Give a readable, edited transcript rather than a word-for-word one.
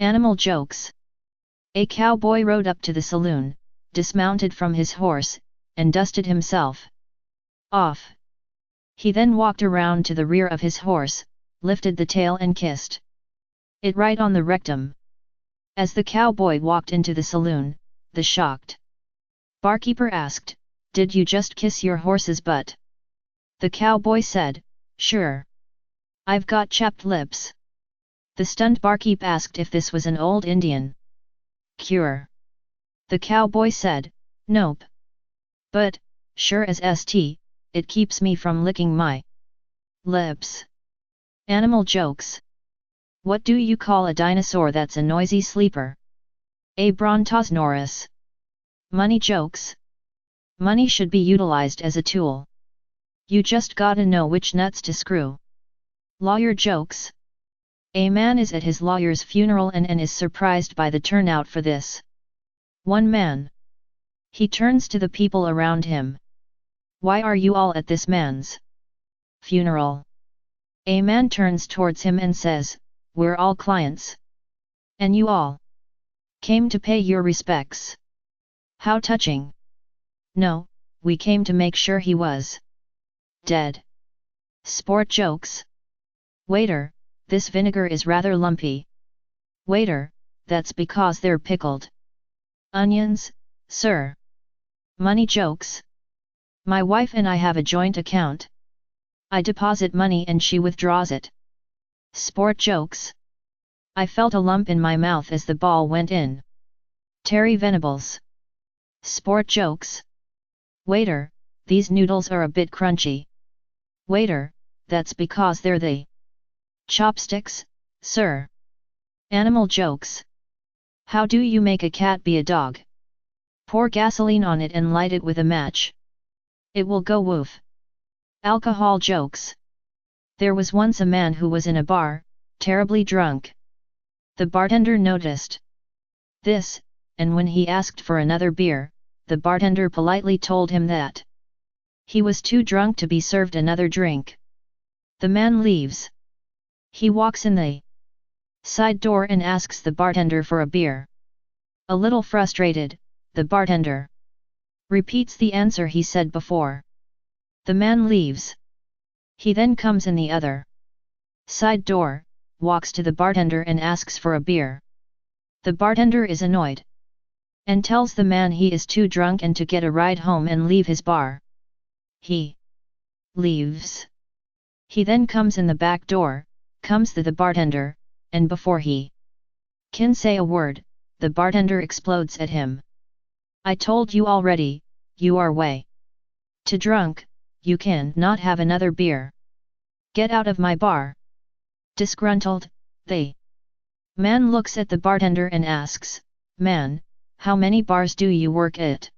Animal jokes. A cowboy rode up to the saloon, dismounted from his horse, and dusted himself off. He then walked around to the rear of his horse, lifted the tail and kissed it right on the rectum. As the cowboy walked into the saloon, the shocked barkeeper asked, "Did you just kiss your horse's butt?" The cowboy said, "Sure. I've got chapped lips." The stunned barkeep asked if this was an old Indian cure. The cowboy said, "Nope. But, sure as st, it keeps me from licking my lips." Animal jokes. What do you call a dinosaur that's a noisy sleeper? A brontosaurus. Money jokes. Money should be utilized as a tool. You just gotta know which nuts to screw. Lawyer jokes. A man is at his lawyer's funeral and is surprised by the turnout for this one man. He turns to the people around him. "Why are you all at this man's funeral?" A man turns towards him and says, "We're all clients. And you all came to pay your respects." How touching. "No, we came to make sure he was dead." Sport jokes. Waiter, this vinegar is rather lumpy. Waiter, that's because they're pickled onions, sir. Money jokes. My wife and I have a joint account. I deposit money and she withdraws it. Sport jokes. I felt a lump in my mouth as the ball went in. Terry Venables. Sport jokes. Waiter, these noodles are a bit crunchy. Waiter, that's because they're the chopsticks, sir. Animal jokes. How do you make a cat be a dog? Pour gasoline on it and light it with a match. It will go woof. Alcohol jokes. There was once a man who was in a bar, terribly drunk. The bartender noticed this, and when he asked for another beer, the bartender politely told him that he was too drunk to be served another drink. The man leaves. He walks in the side door and asks the bartender for a beer. A little frustrated, the bartender repeats the answer he said before. The man leaves. He then comes in the other side door, walks to the bartender and asks for a beer. The bartender is annoyed and tells the man he is too drunk and to get a ride home and leave his bar. He leaves. He then comes in the back door, comes the bartender, and before he can say a word, the bartender explodes at him. I told you already, you are way too drunk, you can not have another beer. Get out of my bar. Disgruntled, the man looks at the bartender and asks, "Man, how many bars do you work at?"